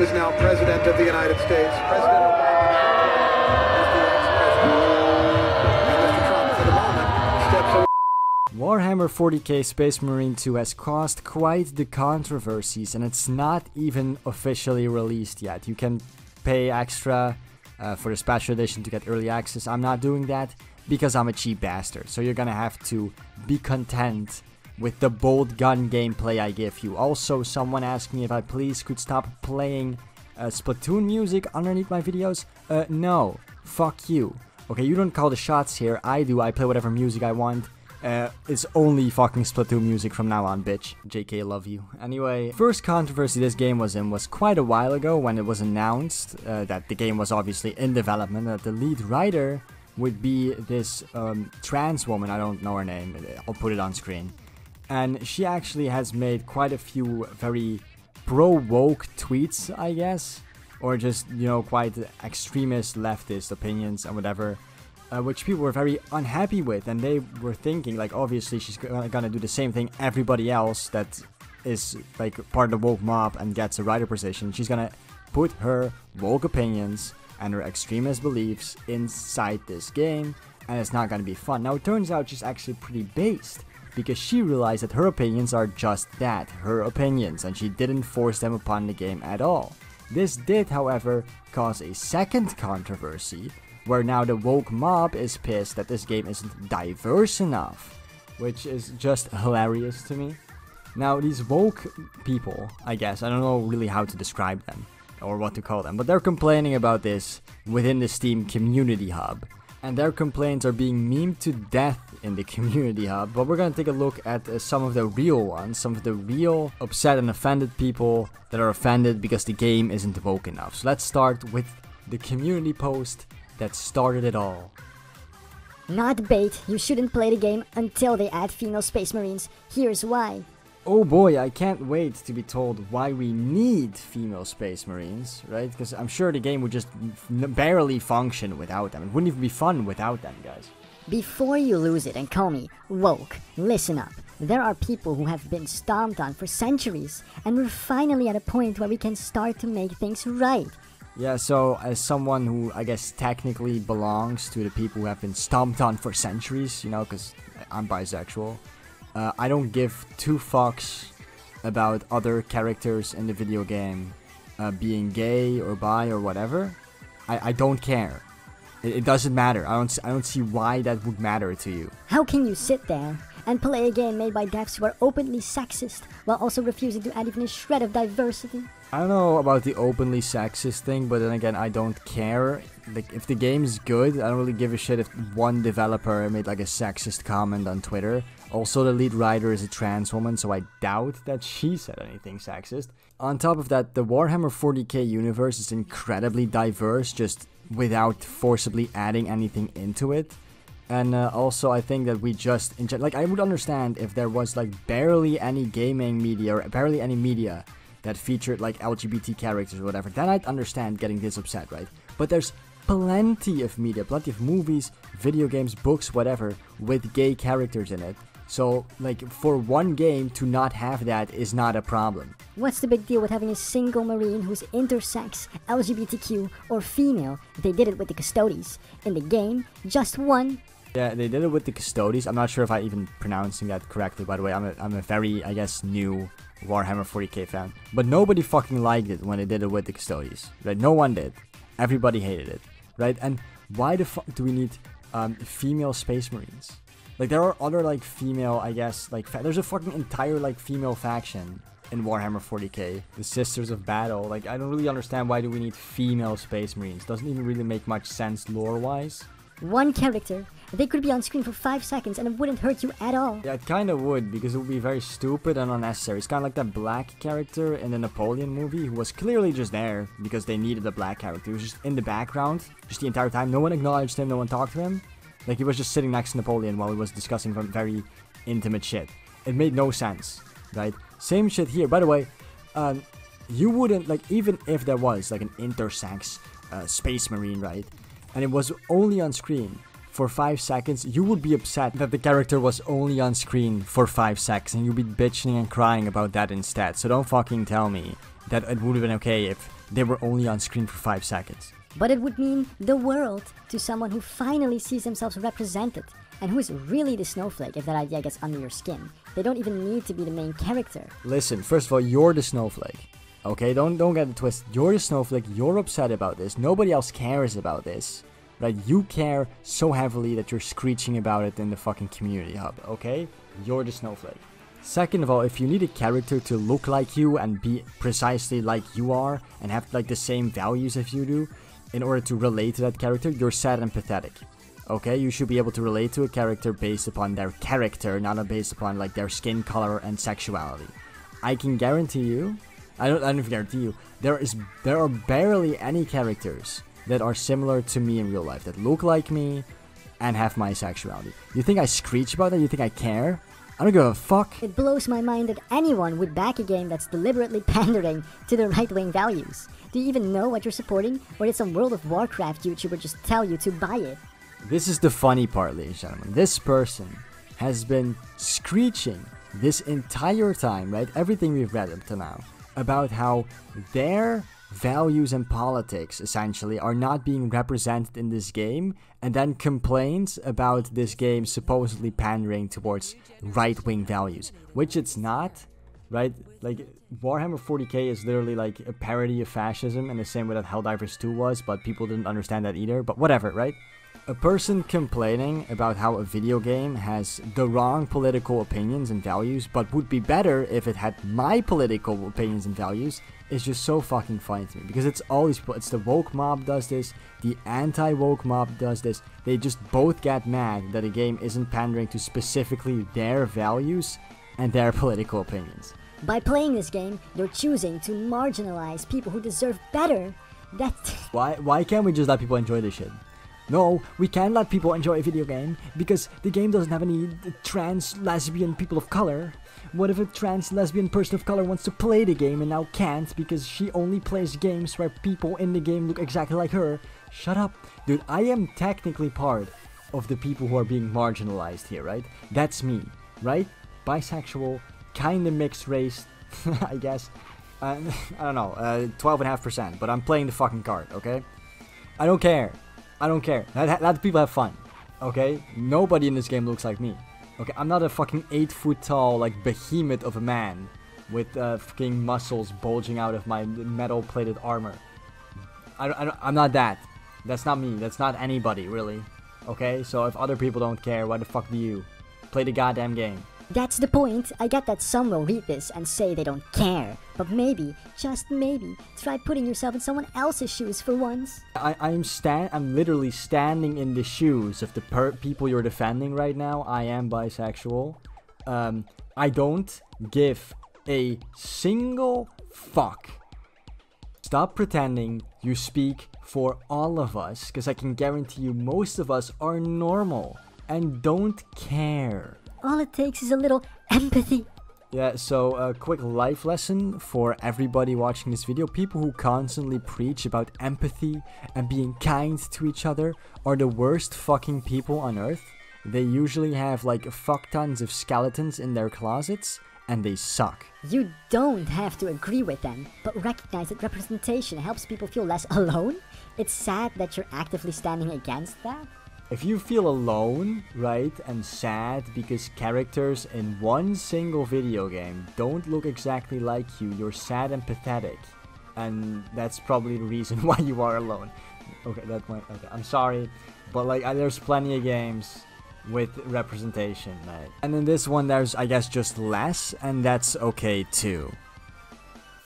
Trump is now President of the United States. President Obama is the ex-president. And Mr. Trump, for the moment, steps away. Warhammer 40k Space Marine 2 has caused quite the controversies, and it's not even officially released yet. You can pay extra for the special edition to get early access. I'm not doing that because I'm a cheap bastard. So you're gonna have to be content with the bolt gun gameplay I give you. Also, someone asked me if I please could stop playing Splatoon music underneath my videos. No, fuck you. Okay, you don't call the shots here. I do. I play whatever music I want. It's only fucking Splatoon music from now on, bitch. JK, love you. Anyway, first controversy this game was in was quite a while ago when it was announced that the game was obviously in development, that the lead writer would be this trans woman. I don't know her name. I'll put it on screen. And she actually has made quite a few very pro-woke tweets, I guess. Or just, you know, quite extremist leftist opinions and whatever. Which people were very unhappy with, and they were thinking, like, obviously she's gonna do the same thing everybody else that is, like, part of the woke mob and gets a writer position. She's gonna put her woke opinions and her extremist beliefs inside this game, and it's not gonna be fun. Now, it turns out she's actually pretty based, because she realized that her opinions are just that, her opinions, and she didn't force them upon the game at all. This did, however, cause a second controversy, where now the woke mob is pissed that this game isn't diverse enough, which is just hilarious to me. Now, these woke people, I guess, I don't know really how to describe them, or what to call them, but they're complaining about this within the Steam Community Hub, and their complaints are being memed to death in the Community Hub. But we're gonna take a look at some of the real ones, some of the real upset and offended people that are offended because the game isn't woke enough. So let's start with the community post that started it all. Not bait, you shouldn't play the game until they add female Space Marines. Here's why. Oh boy, I can't wait to be told why we need female Space Marines, right? Because I'm sure the game would just barely function without them. It wouldn't even be fun without them, guys. Before you lose it and call me woke, listen up. There are people who have been stomped on for centuries, and we're finally at a point where we can start to make things right. Yeah, so as someone who, I guess, technically belongs to the people who have been stomped on for centuries, you know, because I'm bisexual, I don't give two fucks about other characters in the video game being gay or bi or whatever. I don't care. It doesn't matter. I don't see why that would matter to you. How can you sit there and play a game made by devs who are openly sexist while also refusing to add even a shred of diversity? I don't know about the openly sexist thing, but then again, I don't care. Like, if the game is good, I don't really give a shit if one developer made like a sexist comment on Twitter. Also, the lead writer is a trans woman, so I doubt that she said anything sexist. On top of that, the Warhammer 40k universe is incredibly diverse, just without forcibly adding anything into it. And also, I think that we just, like, I would understand if there was like barely any gaming media or barely any media that featured like LGBT characters or whatever, then I'd understand getting this upset, right? But there's plenty of media, plenty of movies, video games, books, whatever, with gay characters in it. So, like, for one game to not have that is not a problem. What's the big deal with having a single Marine who's intersex, LGBTQ, or female? They did it with the Custodes. In the game, just one. Yeah, they did it with the Custodes. I'm not sure if I'm even pronouncing that correctly, by the way. I'm a very, I guess, new Warhammer 40k fan. But nobody fucking liked it when they did it with the Custodes, right? No one did. Everybody hated it, right? And why the fuck do we need female Space Marines? Like, there are other, like, female, I guess, like, there's a fucking entire, like, female faction in Warhammer 40k. The Sisters of Battle. Like, I don't really understand why do we need female Space Marines. Doesn't even really make much sense lore-wise. One character. They could be on screen for 5 seconds and it wouldn't hurt you at all. Yeah, it kind of would, because it would be very stupid and unnecessary. It's kind of like that black character in the Napoleon movie, who was clearly just there because they needed a black character. He was just in the background, just the entire time. No one acknowledged him, no one talked to him. Like, he was just sitting next to Napoleon while he was discussing some very intimate shit. It made no sense, right? Same shit here. By the way, you wouldn't, like, even if there was, like, an intersex Space Marine, right? And it was only on screen for 5 seconds, you would be upset that the character was only on screen for 5 seconds, and you'd be bitching and crying about that instead. So don't fucking tell me that it would have been okay if they were only on screen for 5 seconds. But it would mean the world to someone who finally sees themselves represented and who is really the snowflake if that idea gets under your skin. They don't even need to be the main character. Listen, first of all, you're the snowflake. Okay, don't get it twisted. You're the snowflake, you're upset about this. Nobody else cares about this. Right? You care so heavily that you're screeching about it in the fucking community hub, okay? You're the snowflake. Second of all, if you need a character to look like you and be precisely like you are and have like the same values as you do, in order to relate to that character, you're sad and pathetic. Okay, you should be able to relate to a character based upon their character, not based upon like their skin color and sexuality. I can guarantee you, I don't guarantee you, there are barely any characters that are similar to me in real life, that look like me and have my sexuality. You think I screech about that? You think I care? I don't give a fuck. It blows my mind that anyone would back a game that's deliberately pandering to the right-wing values. Do you even know what you're supporting? Or did some World of Warcraft YouTuber just tell you to buy it? This is the funny part, ladies and gentlemen. This person has been screeching this entire time, right? Everything we've read up to now, about how their values and politics, essentially, are not being represented in this game, and then complains about this game supposedly pandering towards right-wing values, which it's not, right? Like, Warhammer 40k is literally like a parody of fascism in the same way that Helldivers 2 was, but people didn't understand that either, but whatever, right? A person complaining about how a video game has the wrong political opinions and values, but would be better if it had my political opinions and values, is just so fucking funny to me. Because it's all these people, it's the woke mob does this, the anti-woke mob does this. They just both get mad that a game isn't pandering to specifically their values and their political opinions. By playing this game, they're choosing to marginalize people who deserve better. Why can't we just let people enjoy this shit? No, we can't let people enjoy a video game because the game doesn't have any trans lesbian people of color. What if a trans lesbian person of color wants to play the game and now can't because she only plays games where people in the game look exactly like her? Shut up. Dude, I am technically part of the people who are being marginalized here, right? That's me, right? Bisexual, kinda mixed race, I guess. I don't know, 12.5%, but I'm playing the fucking card, okay? I don't care. I don't care. Let people have fun. Okay? Nobody in this game looks like me. Okay? I'm not a fucking 8 foot tall, like, behemoth of a man with fucking muscles bulging out of my metal plated armor. I'm not that. That's not me. That's not anybody, really. Okay? So if other people don't care, why the fuck do you? Play the goddamn game. That's the point. I get that some will read this and say they don't care. But maybe, just maybe, try putting yourself in someone else's shoes for once. I'm literally standing in the shoes of the people you're defending right now. I am bisexual. I don't give a single fuck. Stop pretending you speak for all of us, because I can guarantee you most of us are normal and don't care. All it takes is a little empathy. Yeah, so a quick life lesson for everybody watching this video. People who constantly preach about empathy and being kind to each other are the worst fucking people on earth. They usually have like fuck tons of skeletons in their closets and they suck. You don't have to agree with them, but recognize that representation helps people feel less alone. It's sad that you're actively standing against that. If you feel alone, right, and sad because characters in one single video game don't look exactly like you, you're sad and pathetic. And that's probably the reason why you are alone. Okay, okay, I'm sorry, but like there's plenty of games with representation, right? And in this one there's, I guess, just less, and that's okay too.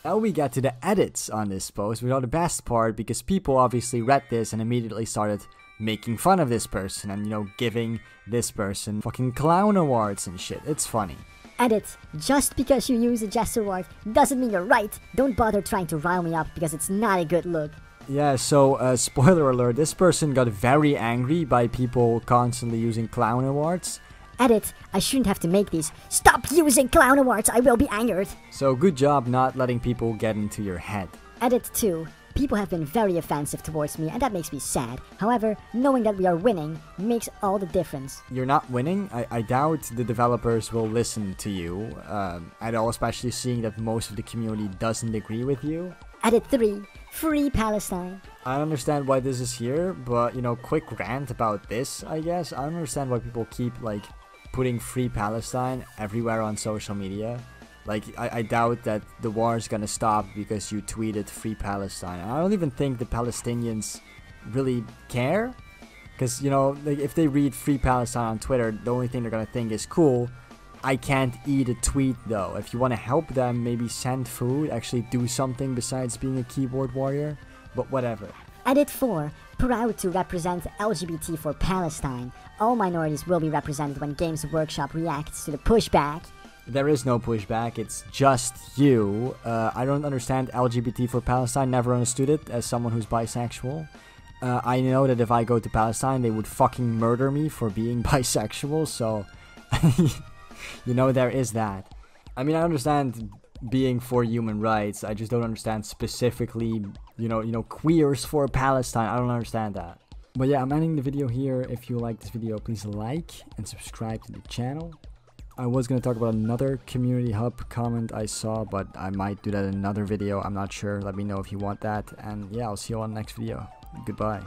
Now we get to the edits on this post, which are the best part because people obviously read this and immediately started making fun of this person and, you know, giving this person fucking clown awards and shit. It's funny. Edit. Just because you use a jester award doesn't mean you're right. Don't bother trying to rile me up because it's not a good look. Yeah, so, spoiler alert, this person got very angry by people constantly using clown awards. Edit. I shouldn't have to make these. Stop using clown awards, I will be angered. So good job not letting people get into your head. Edit 2. People have been very offensive towards me, and that makes me sad. However, knowing that we are winning makes all the difference. You're not winning? I doubt the developers will listen to you at all, especially seeing that most of the community doesn't agree with you. Edit 3. Free Palestine. I understand why this is here, but, you know, quick rant about this, I guess. I don't understand why people keep, like, putting Free Palestine everywhere on social media. Like, I doubt that the war is gonna stop because you tweeted Free Palestine. And I don't even think the Palestinians really care. Because, you know, like, if they read Free Palestine on Twitter, the only thing they're gonna think is, cool, I can't eat a tweet though. If you want to help them, maybe send food, actually do something besides being a keyboard warrior. But whatever. Edit 4. Proud to represent LGBT for Palestine. All minorities will be represented when Games Workshop reacts to the pushback. There is no pushback, it's just you. I don't understand LGBT for Palestine, never understood it as someone who's bisexual. I know that if I go to Palestine, they would fucking murder me for being bisexual, so... You know, there is that. I mean, I understand being for human rights. I just don't understand specifically, you know, queers for Palestine. I don't understand that. But yeah, I'm ending the video here. If you like this video, please like and subscribe to the channel. I was going to talk about another community hub comment I saw, but I might do that in another video. I'm not sure. Let me know if you want that. And yeah, I'll see you all in the next video. Goodbye.